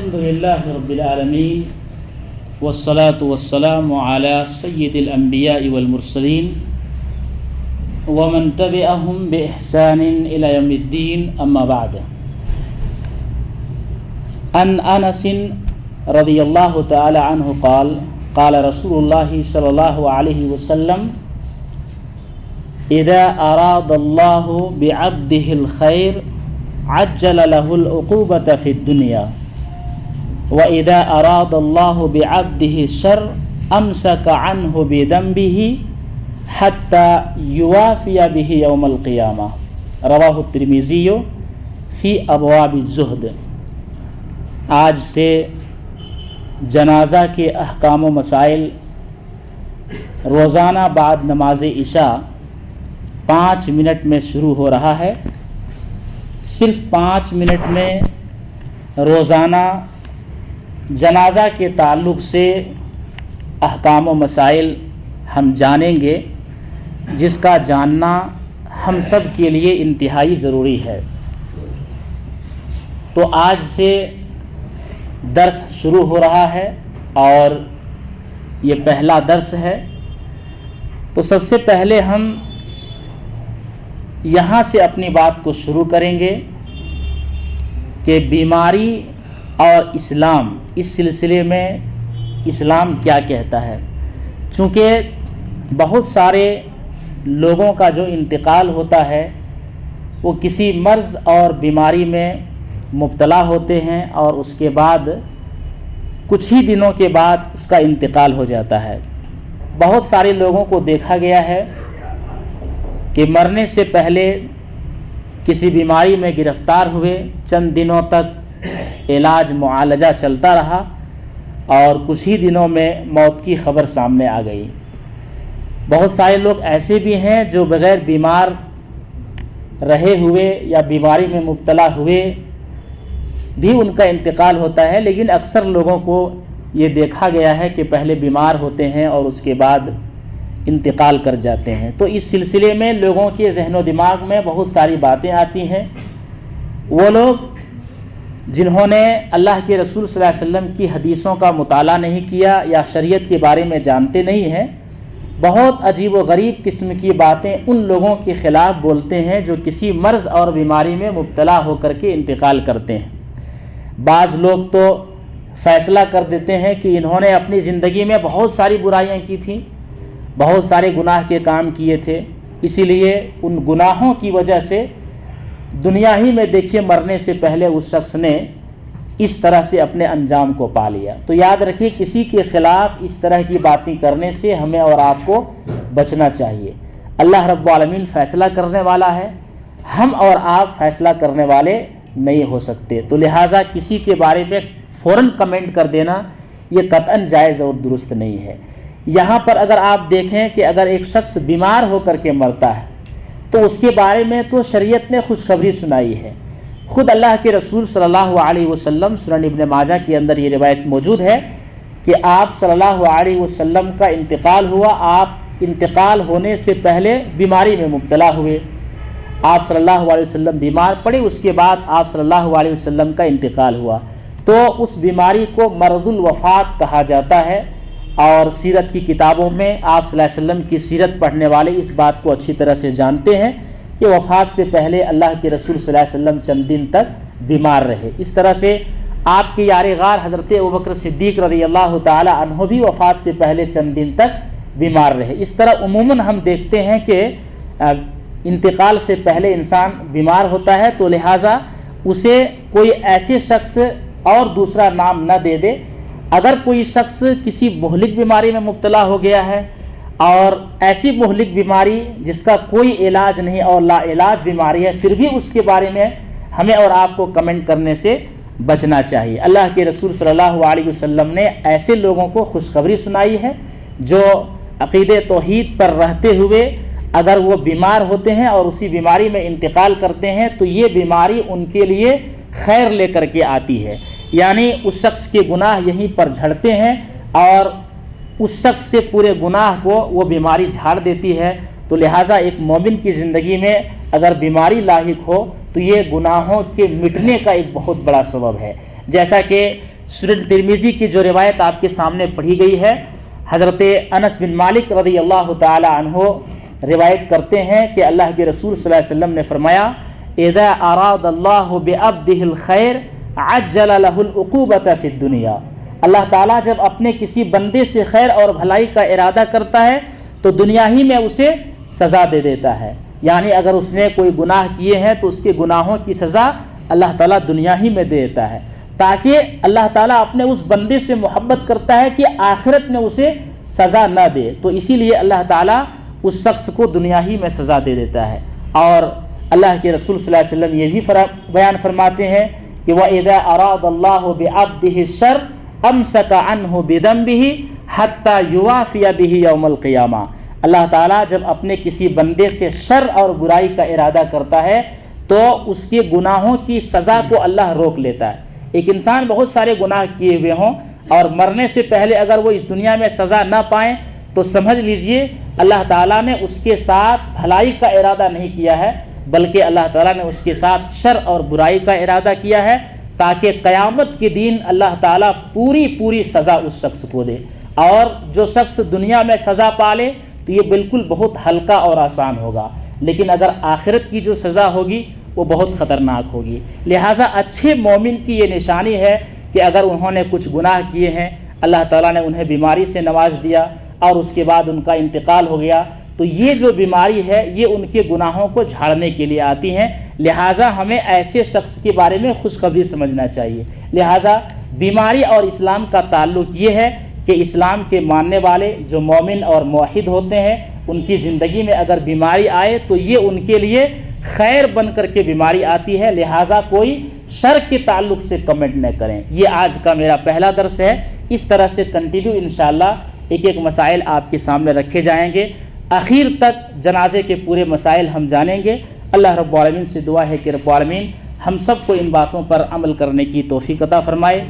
الحمد لله رب العالمين والصلاة والسلام على سيد الأنبياء والمرسلين ومن تبعهم بإحسان إلى يوم الدين أما بعد. عن أنس رضي الله تعالى عنه قال قال رسول الله صلى الله عليه وسلم إذا أراد الله بعبده الخير عجل له العقوبة في الدنيا وإذا أراد الله بعبده الشر أمسك عنه بذنبه حتى يوافي به يوم القيامة. رواه الترمذي في أبواب الزهد. آج سے جنازہ کے احکام و مسائل روزانہ بعد نماز عشاء 5 منٹ میں شروع ہو رہا ہے. صرف 5 منٹ میں روزانہ جنازہ کے تعلق سے احکام و مسائل ہم جانیں گے، جس کا جاننا ہم سب کے لیے انتہائی ضروری ہے. تو آج سے درس شروع ہو رہا ہے اور یہ پہلا درس ہے. تو سب سے پہلے ہم یہاں سے اپنی بات کو شروع کریں گے کہ بیماری اور اسلام، اس سلسلے میں اسلام کیا کہتا ہے. چونکہ بہت سارے لوگوں کا جو انتقال ہوتا ہے وہ کسی مرض اور بیماری میں مبتلا ہوتے ہیں اور اس کے بعد کچھ ہی دنوں کے بعد اس کا انتقال ہو جاتا ہے. بہت سارے لوگوں کو دیکھا گیا ہے کہ مرنے سے پہلے کسی بیماری میں گرفتار ہوئے، چند دنوں تک علاج معالجہ چلتا رہا اور کچھ ہی دنوں میں موت کی خبر سامنے آ گئی. بہت سارے لوگ ایسے بھی ہیں جو بغیر بیمار رہے ہوئے یا بیماری میں مبتلا ہوئے بھی ان کا انتقال ہوتا ہے، لیکن اکثر لوگوں کو یہ دیکھا گیا ہے کہ پہلے بیمار ہوتے ہیں اور اس کے بعد انتقال کر جاتے ہیں. تو اس سلسلے میں لوگوں کے ذہن و دماغ میں بہت ساری باتیں آتی ہیں. وہ لوگ جنہوں نے اللہ کے رسول صلی اللہ علیہ وسلم کی حدیثوں کا مطالعہ نہیں کیا یا شریعت کے بارے میں جانتے نہیں ہیں، بہت عجیب و غریب قسم کی باتیں ان لوگوں کے خلاف بولتے ہیں جو کسی مرض اور بیماری میں مبتلا ہو کر کے انتقال کرتے ہیں. بعض لوگ تو فیصلہ کر دیتے ہیں کہ انہوں نے اپنی زندگی میں بہت ساری برائیاں کی تھیں، بہت سارے گناہ کے کام کیے تھے، اسی لیے ان گناہوں کی وجہ سے دنیا ہی میں دیکھیے مرنے سے پہلے اس شخص نے اس طرح سے اپنے انجام کو پا لیا. تو یاد رکھیے کسی کے خلاف اس طرح کی باتیں کرنے سے ہمیں اور آپ کو بچنا چاہیے. اللہ رب العالمین فیصلہ کرنے والا ہے، ہم اور آپ فیصلہ کرنے والے نہیں ہو سکتے. تو لہٰذا کسی کے بارے میں فوراً کمنٹ کر دینا یہ قطعاً جائز اور درست نہیں ہے. یہاں پر اگر آپ دیکھیں کہ اگر ایک شخص بیمار ہو کر کے مرتا ہے تو اس کے بارے میں تو شریعت نے خوشخبری سنائی ہے. خود اللہ کے رسول صلی اللہ علیہ وسلم سنن ابن ماجہ کے اندر یہ روایت موجود ہے کہ آپ صلی اللہ علیہ وسلم کا انتقال ہوا. آپ انتقال ہونے سے پہلے بیماری میں مبتلا ہوئے، آپ صلی اللہ علیہ وسلم بیمار پڑے، اس کے بعد آپ صلی اللہ علیہ وسلم کا انتقال ہوا. تو اس بیماری کو مرض الوفات کہا جاتا ہے اور سیرت کی کتابوں میں آپ صلی اللہ علیہ وسلم کی سیرت پڑھنے والے اس بات کو اچھی طرح سے جانتے ہیں کہ وفات سے پہلے اللہ کے رسول صلی اللہ علیہ وسلم چند دن تک بیمار رہے. اس طرح سے آپ کے یار غار حضرت ابوبکر صدیق رضی اللہ تعالی عنہ بھی وفات سے پہلے چند دن تک بیمار رہے. اس طرح عموماً ہم دیکھتے ہیں کہ انتقال سے پہلے انسان بیمار ہوتا ہے، تو لہٰذا اسے کوئی ایسے شخص اور دوسرا نام نہ دے دے. اگر کوئی شخص کسی مہلک بیماری میں مبتلا ہو گیا ہے اور ایسی مہلک بیماری جس کا کوئی علاج نہیں اور لا علاج بیماری ہے، پھر بھی اس کے بارے میں ہمیں اور آپ کو کمنٹ کرنے سے بچنا چاہیے. اللہ کے رسول صلی اللہ علیہ وسلم نے ایسے لوگوں کو خوشخبری سنائی ہے جو عقیدہ توحید پر رہتے ہوئے اگر وہ بیمار ہوتے ہیں اور اسی بیماری میں انتقال کرتے ہیں تو یہ بیماری ان کے لیے خیر لے کر کے آتی ہے. یعنی اس شخص کے گناہ یہیں پر جھڑتے ہیں اور اس شخص سے پورے گناہ کو وہ بیماری جھاڑ دیتی ہے. تو لہٰذا ایک مومن کی زندگی میں اگر بیماری لاحق ہو تو یہ گناہوں کے مٹنے کا ایک بہت بڑا سبب ہے. جیسا کہ سنن ترمذی کی جو روایت آپ کے سامنے پڑھی گئی ہے، حضرت انس بن مالک رضی اللہ تعالی عنہ روایت کرتے ہیں کہ اللہ کے رسول صلی اللہ علیہ وسلم نے فرمایا اذا اراد اللہ بعبده الخیر عجل له العقوبۃ فی الدنیا، اللہ تعالیٰ جب اپنے کسی بندے سے خیر اور بھلائی کا ارادہ کرتا ہے تو دنیا ہی میں اسے سزا دے دیتا ہے، یعنی اگر اس نے کوئی گناہ کیے ہیں تو اس کے گناہوں کی سزا اللہ تعالیٰ دنیا ہی میں دے دیتا ہے، تاکہ اللہ تعالیٰ اپنے اس بندے سے محبت کرتا ہے کہ آخرت میں اسے سزا نہ دے، تو اسی لیے اللہ تعالیٰ اس شخص کو دنیا ہی میں سزا دے دیتا ہے۔ اور اللہ کے رسول صلی اللہ علیہ وسلم یہ بھی بیان فرماتے ہیں کہ وَإِذَا أَرَادَ اللَّهُ بِعَبْدِهِ الشَّرَّ أَمْسَكَ عَنْهُ بِذَنبِهِ حَتَّى يُوَافِيَ بِهِ يَوْمَ الْقِيَامَةِ، اللہ تعالیٰ جب اپنے کسی بندے سے شر اور برائی کا ارادہ کرتا ہے تو اس کے گناہوں کی سزا کو اللہ روک لیتا ہے۔ ایک انسان بہت سارے گناہ کیے ہوئے ہوں اور مرنے سے پہلے اگر وہ اس دنیا میں سزا نہ پائیں تو سمجھ لیجئے اللہ تعالیٰ نے اس کے ساتھ بھلائی کا ارادہ نہیں کیا ہے، بلکہ اللہ تعالیٰ نے اس کے ساتھ شر اور برائی کا ارادہ کیا ہے، تاکہ قیامت کے دن اللہ تعالیٰ پوری سزا اس شخص کو دے۔ اور جو شخص دنیا میں سزا پالے تو یہ بالکل بہت ہلکا اور آسان ہوگا، لیکن اگر آخرت کی جو سزا ہوگی وہ بہت خطرناک ہوگی۔ لہٰذا اچھے مومن کی یہ نشانی ہے کہ اگر انہوں نے کچھ گناہ کیے ہیں، اللہ تعالیٰ نے انہیں بیماری سے نواز دیا اور اس کے بعد ان کا انتقال ہو گیا، تو یہ جو بیماری ہے یہ ان کے گناہوں کو جھاڑنے کے لیے آتی ہیں، لہٰذا ہمیں ایسے شخص کے بارے میں خوشخبری سمجھنا چاہیے۔ لہٰذا بیماری اور اسلام کا تعلق یہ ہے کہ اسلام کے ماننے والے جو مومن اور موحد ہوتے ہیں ان کی زندگی میں اگر بیماری آئے تو یہ ان کے لیے خیر بن کر کے بیماری آتی ہے، لہٰذا کوئی شر کے تعلق سے کمنٹ نہ کریں۔ یہ آج کا میرا پہلا درس ہے، اس طرح سے کنٹینیو انشاءاللہ ایک مسائل آپ کے سامنے رکھے جائیں گے، آخر تک جنازے کے پورے مسائل ہم جانیں گے۔ اللہ رب العالمین سے دعا ہے کہ رب العالمین ہم سب کو ان باتوں پر عمل کرنے کی توفیق عطا فرمائے۔